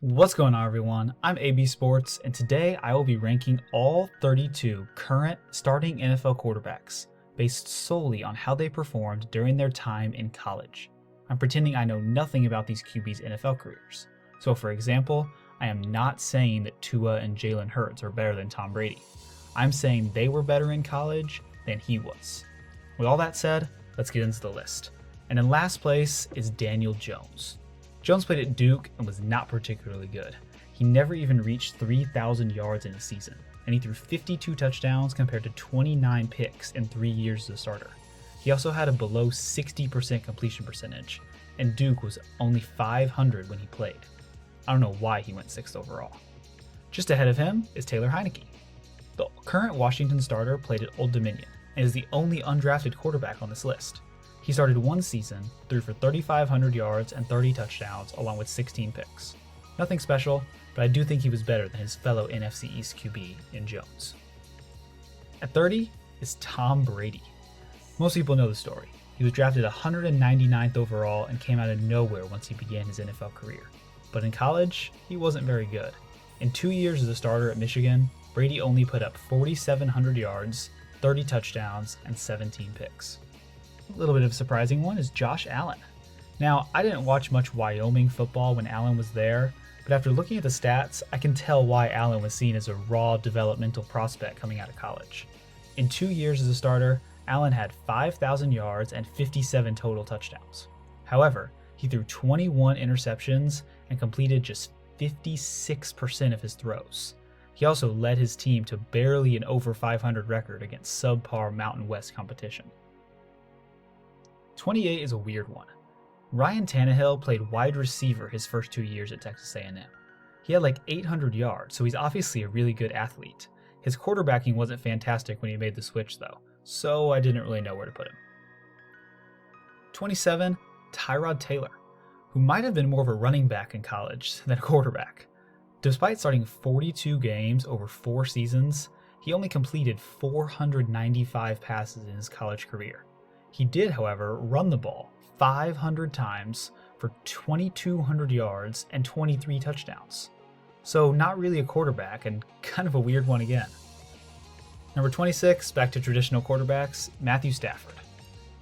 What's going on, everyone? I'm AB Sports, and today I will be ranking all 32 current starting NFL quarterbacks based solely on how they performed during their time in college. I'm pretending I know nothing about these QBs' NFL careers. So for example, I am not saying that Tua and Jalen Hurts are better than Tom Brady. I'm saying they were better in college than he was. With all that said, let's get into the list. And in last place is Daniel Jones. Jones played at Duke and was not particularly good. He never even reached 3,000 yards in a season, and he threw 52 touchdowns compared to 29 picks in 3 years as a starter. He also had a below 60% completion percentage, and Duke was only 500 when he played. I don't know why he went 6th overall. Just ahead of him is Taylor Heineken. The current Washington starter played at Old Dominion and is the only undrafted quarterback on this list. He started one season, threw for 3,500 yards and 30 touchdowns along with 16 picks. Nothing special, but I do think he was better than his fellow NFC East QB in Jones. At 30 is Tom Brady. Most people know the story. He was drafted 199th overall and came out of nowhere once he began his NFL career. But in college, he wasn't very good. In 2 years as a starter at Michigan, Brady only put up 4,700 yards, 30 touchdowns, and 17 picks. A little bit of a surprising one is Josh Allen. Now, I didn't watch much Wyoming football when Allen was there, but after looking at the stats, I can tell why Allen was seen as a raw developmental prospect coming out of college. In 2 years as a starter, Allen had 5,000 yards and 57 total touchdowns. However, he threw 21 interceptions and completed just 56% of his throws. He also led his team to barely an over 500 record against subpar Mountain West competition. 28 is a weird one. Ryan Tannehill played wide receiver his first 2 years at Texas A&M. He had like 800 yards, so he's obviously a really good athlete. His quarterbacking wasn't fantastic when he made the switch though, so I didn't really know where to put him. 27, Tyrod Taylor, who might have been more of a running back in college than a quarterback. Despite starting 42 games over 4 seasons, he only completed 495 passes in his college career. He did, however, run the ball 500 times for 2,200 yards and 23 touchdowns. So not really a quarterback, and kind of a weird one again. Number 26, back to traditional quarterbacks, Matthew Stafford.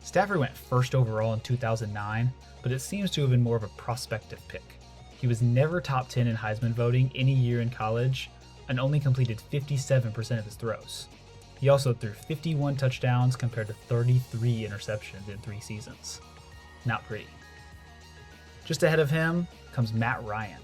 Stafford went first overall in 2009, but it seems to have been more of a prospective pick. He was never top 10 in Heisman voting any year in college, and only completed 57% of his throws. He also threw 51 touchdowns compared to 33 interceptions in 3 seasons. Not pretty. Just ahead of him comes Matt Ryan.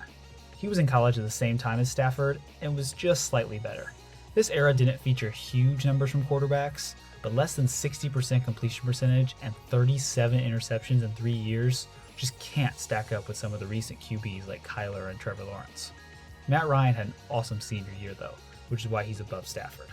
He was in college at the same time as Stafford and was just slightly better. This era didn't feature huge numbers from quarterbacks, but less than 60% completion percentage and 37 interceptions in 3 years just can't stack up with some of the recent QBs like Kyler and Trevor Lawrence. Matt Ryan had an awesome senior year though, which is why he's above Stafford.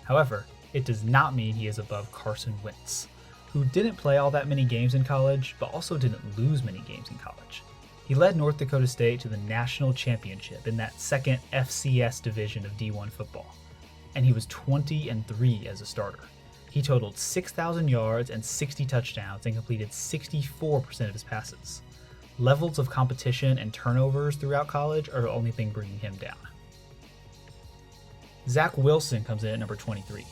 However, it does not mean he is above Carson Wentz, who didn't play all that many games in college, but also didn't lose many games in college. He led North Dakota State to the national championship in that second FCS division of D1 football, and he was 20-3 as a starter. He totaled 6,000 yards and 60 touchdowns and completed 64% of his passes. Levels of competition and turnovers throughout college are the only thing bringing him down. Zack Wilson comes in at number 23.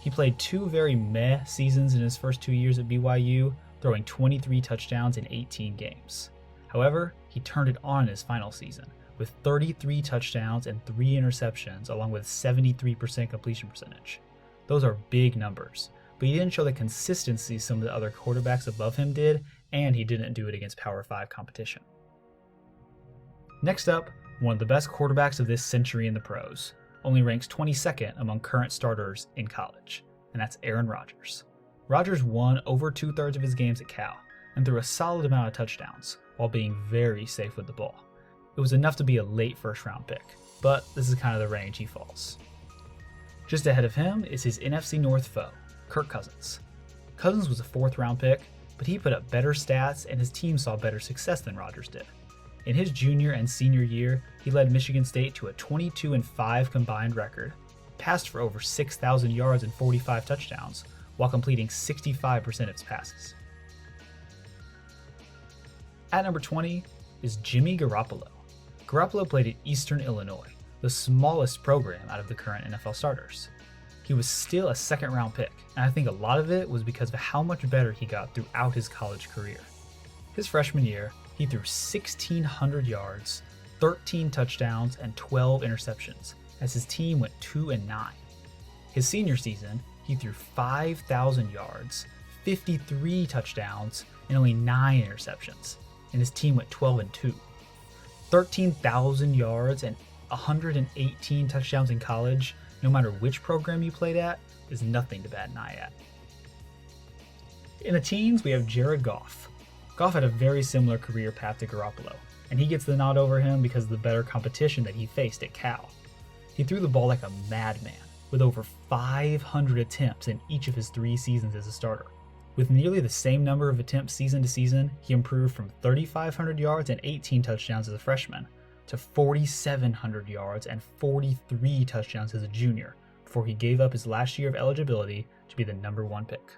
He played 2 very meh seasons in his first 2 years at BYU, throwing 23 touchdowns in 18 games. However, he turned it on in his final season, with 33 touchdowns and 3 interceptions along with 73% completion percentage. Those are big numbers, but he didn't show the consistency some of the other quarterbacks above him did, and he didn't do it against Power 5 competition. Next up, one of the best quarterbacks of this century in the pros, only ranks 22nd among current starters in college, and that's Aaron Rodgers. Rodgers won over 2/3 of his games at Cal and threw a solid amount of touchdowns while being very safe with the ball. It was enough to be a late first-round pick, but this is kind of the range he falls. Just ahead of him is his NFC North foe, Kirk Cousins. Cousins was a 4th-round pick, but he put up better stats and his team saw better success than Rodgers did. In his junior and senior year, he led Michigan State to a 22-5 combined record, passed for over 6,000 yards and 45 touchdowns, while completing 65% of his passes. At number 20 is Jimmy Garoppolo. Garoppolo played at Eastern Illinois, the smallest program out of the current NFL starters. He was still a second-round pick, and I think a lot of it was because of how much better he got throughout his college career. His freshman year, he threw 1,600 yards, 13 touchdowns, and 12 interceptions, as his team went 2-9. His senior season, he threw 5,000 yards, 53 touchdowns, and only 9 interceptions, and his team went 12-2. 13,000 yards and 118 touchdowns in college, no matter which program you played at, is nothing to bat an eye at. In the teens, we have Jared Goff. Goff had a very similar career path to Garoppolo, and he gets the nod over him because of the better competition that he faced at Cal. He threw the ball like a madman, with over 500 attempts in each of his 3 seasons as a starter. With nearly the same number of attempts season to season, he improved from 3,500 yards and 18 touchdowns as a freshman to 4,700 yards and 43 touchdowns as a junior, before he gave up his last year of eligibility to be the number 1 pick.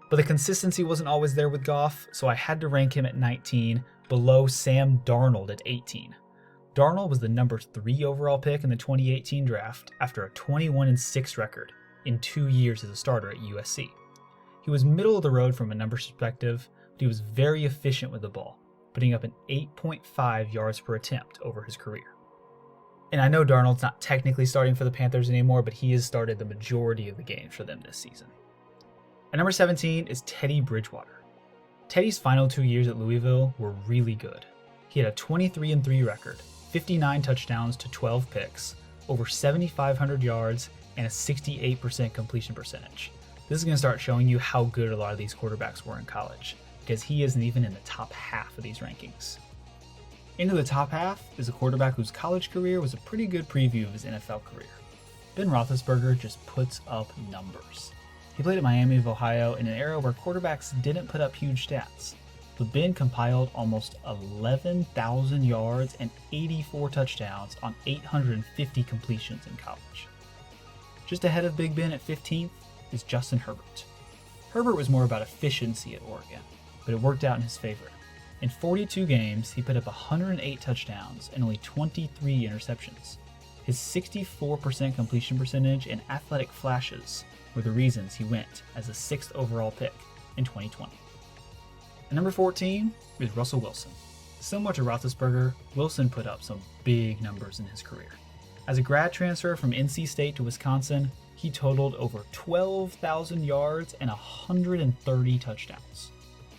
But the consistency wasn't always there with Goff, so I had to rank him at 19, below Sam Darnold at 18. Darnold was the number 3 overall pick in the 2018 draft after a 21-6 record in 2 years as a starter at USC. He was middle of the road from a numbers perspective, but he was very efficient with the ball, putting up an 8.5 yards per attempt over his career. And I know Darnold's not technically starting for the Panthers anymore, but he has started the majority of the games for them this season. At number 17 is Teddy Bridgewater. Teddy's final 2 years at Louisville were really good. He had a 23-3 record, 59 touchdowns to 12 picks, over 7,500 yards, and a 68% completion percentage. This is going to start showing you how good a lot of these quarterbacks were in college, because he isn't even in the top half of these rankings. Into the top half is a quarterback whose college career was a pretty good preview of his NFL career. Ben Roethlisberger just puts up numbers. He played at Miami of Ohio in an era where quarterbacks didn't put up huge stats, but Ben compiled almost 11,000 yards and 84 touchdowns on 850 completions in college. Just ahead of Big Ben at 15th is Justin Herbert. Herbert was more about efficiency at Oregon, but it worked out in his favor. In 42 games, he put up 108 touchdowns and only 23 interceptions. His 64% completion percentage and athletic flashes were the reasons he went as the 6th overall pick in 2020. At number 14 is Russell Wilson. Similar to Roethlisberger, Wilson put up some big numbers in his career. As a grad transfer from NC State to Wisconsin, he totaled over 12,000 yards and 130 touchdowns.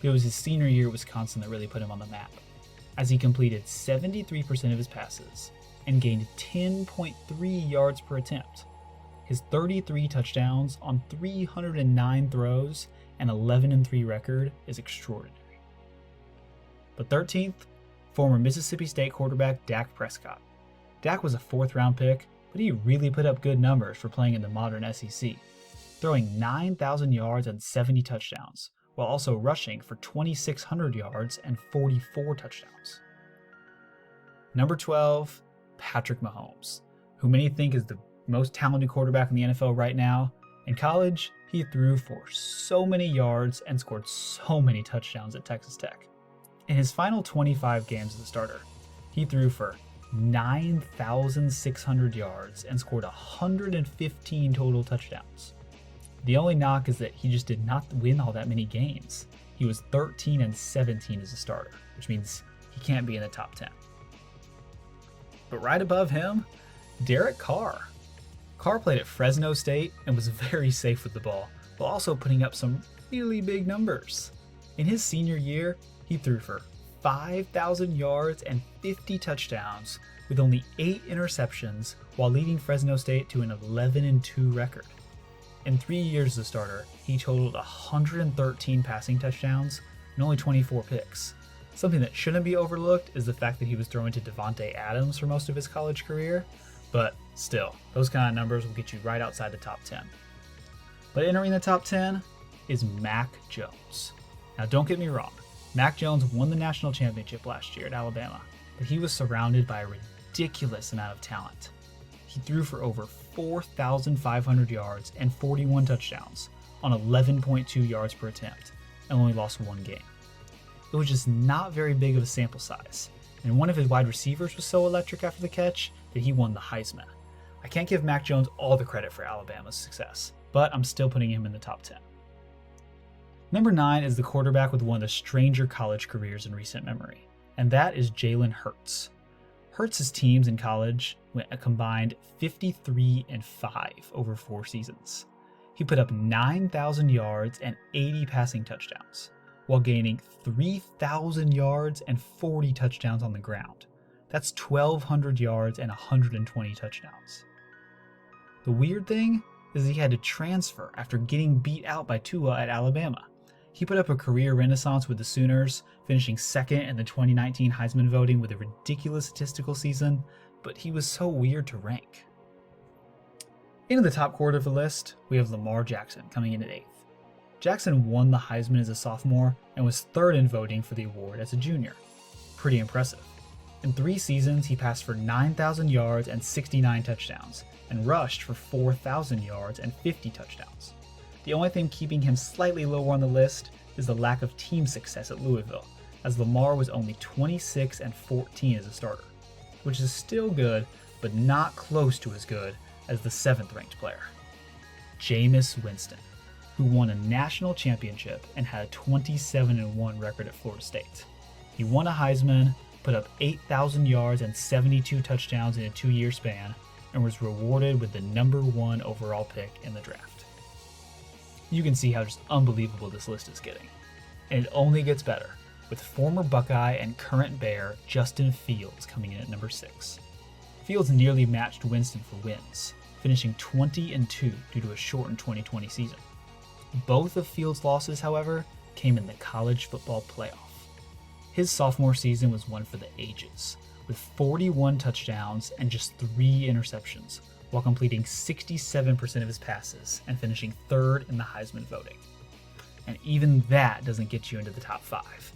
It was his senior year at Wisconsin that really put him on the map, as he completed 73% of his passes and gained 10.3 yards per attempt. His 33 touchdowns on 309 throws and 11-3 record is extraordinary. But 13th, former Mississippi State quarterback Dak Prescott. Dak was a 4th-round pick, but he really put up good numbers for playing in the modern SEC, throwing 9,000 yards and 70 touchdowns, while also rushing for 2,600 yards and 44 touchdowns. Number 12, Patrick Mahomes, who many think is the most talented quarterback in the NFL right now. In college, he threw for so many yards and scored so many touchdowns at Texas Tech. In his final 25 games as a starter, he threw for 9,600 yards and scored 115 total touchdowns. The only knock is that he just did not win all that many games. He was 13-17 as a starter, which means he can't be in the top 10. But right above him, Derek Carr. Carr played at Fresno State and was very safe with the ball, while also putting up some really big numbers. In his senior year, he threw for 5,000 yards and 50 touchdowns with only 8 interceptions, while leading Fresno State to an 11-2 record. In 3 years as a starter, he totaled 113 passing touchdowns and only 24 picks. Something that shouldn't be overlooked is the fact that he was throwing to Devontae Adams for most of his college career, but still, those kind of numbers will get you right outside the top 10. But entering the top 10 is Mack Jones. Now don't get me wrong, Mack Jones won the national championship last year at Alabama, but he was surrounded by a ridiculous amount of talent. He threw for over 4,500 yards and 41 touchdowns on 11.2 yards per attempt and only lost 1 game. It was just not very big of a sample size, and one of his wide receivers was so electric after the catch that he won the Heisman. I can't give Mack Jones all the credit for Alabama's success, but I'm still putting him in the top 10. Number 9 is the quarterback with one of the stranger college careers in recent memory, and that is Jalen Hurts. Hurts' teams in college went a combined 53-5 over 4 seasons. He put up 9,000 yards and 80 passing touchdowns, while gaining 3,000 yards and 40 touchdowns on the ground. That's 1,200 yards and 120 touchdowns. The weird thing is he had to transfer after getting beat out by Tua at Alabama. He put up a career renaissance with the Sooners, finishing second in the 2019 Heisman voting with a ridiculous statistical season, but he was so weird to rank. Into the top quarter of the list, we have Lamar Jackson coming in at 8th. Jackson won the Heisman as a sophomore and was 3rd in voting for the award as a junior. Pretty impressive. In 3 seasons, he passed for 9,000 yards and 69 touchdowns, and rushed for 4,000 yards and 50 touchdowns. The only thing keeping him slightly lower on the list is the lack of team success at Louisville, as Lamar was only 26-14 as a starter, which is still good, but not close to as good as the 7th ranked player. Jameis Winston, who won a national championship and had a 27-1 record at Florida State. He won a Heisman, put up 8,000 yards and 72 touchdowns in a 2-year span, and was rewarded with the number 1 overall pick in the draft. You can see how just unbelievable this list is getting. And it only gets better, with former Buckeye and current Bear Justin Fields coming in at number 6. Fields nearly matched Winston for wins, finishing 20-2 due to a shortened 2020 season. Both of Fields' losses, however, came in the college football playoff. His sophomore season was one for the ages, with 41 touchdowns and just 3 interceptions, while completing 67% of his passes and finishing 3rd in the Heisman voting. And even that doesn't get you into the top 5.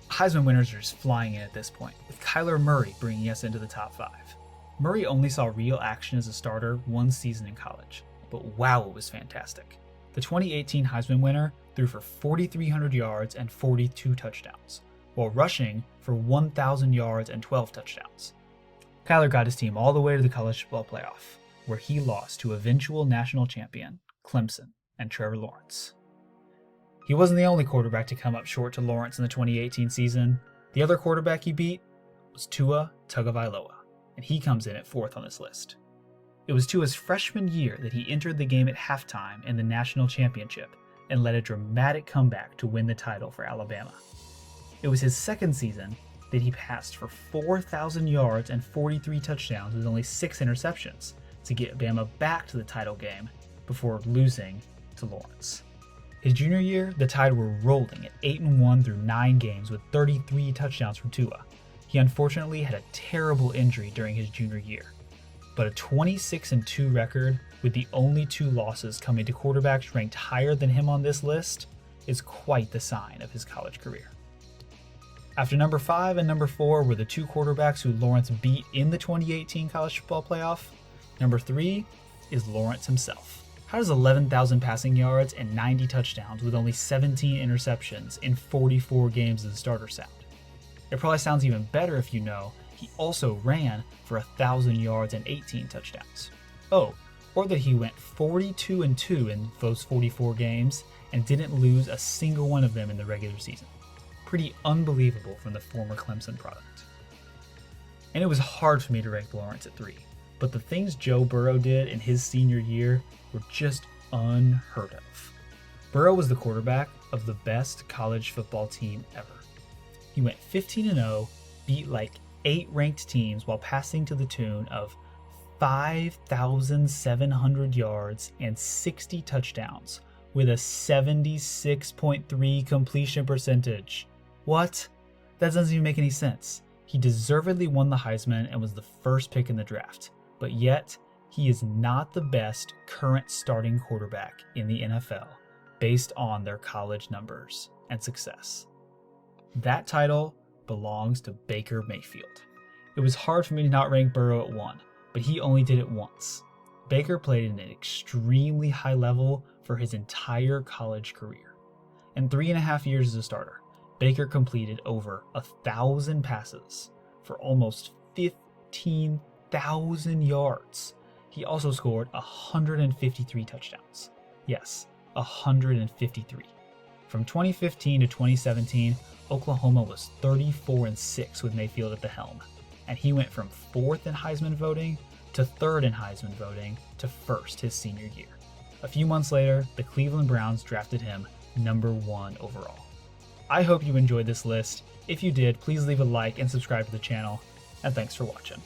Heisman winners are just flying in at this point, with Kyler Murray bringing us into the top 5. Murray only saw real action as a starter 1 season in college, but wow, it was fantastic. The 2018 Heisman winner threw for 4,300 yards and 42 touchdowns, while rushing for 1,000 yards and 12 touchdowns. Kyler got his team all the way to the college football playoff, where he lost to eventual national champion Clemson and Trevor Lawrence. He wasn't the only quarterback to come up short to Lawrence in the 2018 season. The other quarterback he beat was Tua Tagovailoa, and he comes in at 4th on this list. It was Tua's freshman year that he entered the game at halftime in the national championship and led a dramatic comeback to win the title for Alabama. It was his 2nd season that he passed for 4,000 yards and 43 touchdowns with only 6 interceptions to get Bama back to the title game before losing to Lawrence. His junior year, the Tide were rolling at 8-1 through 9 games with 33 touchdowns from Tua. He unfortunately had a terrible injury during his junior year, but a 26-2 record with the only 2 losses coming to quarterbacks ranked higher than him on this list is quite the sign of his college career. After number 5 and number 4 were the 2 quarterbacks who Lawrence beat in the 2018 college football playoff, number 3 is Lawrence himself. How does 11,000 passing yards and 90 touchdowns with only 17 interceptions in 44 games as a starter sound? It probably sounds even better if you know he also ran for 1,000 yards and 18 touchdowns. Oh, or that he went 42-2 in those 44 games and didn't lose a single one of them in the regular season. Pretty unbelievable from the former Clemson product. And it was hard for me to rank Lawrence at 3, but the things Joe Burrow did in his senior year were just unheard of. Burrow was the quarterback of the best college football team ever. He went 15-0, beat like 8 ranked teams while passing to the tune of 5,700 yards and 60 touchdowns with a 76.3 completion percentage. What? That doesn't even make any sense. He deservedly won the Heisman and was the first pick in the draft, but yet he is not the best current starting quarterback in the NFL based on their college numbers and success. That title belongs to Baker Mayfield. It was hard for me to not rank Burrow at 1, but he only did it once. Baker played at an extremely high level for his entire college career. In 3.5 years as a starter, Baker completed over 1,000 passes for almost 15,000 yards. He also scored 153 touchdowns. Yes, 153. From 2015 to 2017, Oklahoma was 34-6 with Mayfield at the helm, and he went from 4th in Heisman voting to 3rd in Heisman voting to 1st his senior year. A few months later, the Cleveland Browns drafted him number 1 overall. I hope you enjoyed this list. If you did, please leave a like and subscribe to the channel, and thanks for watching.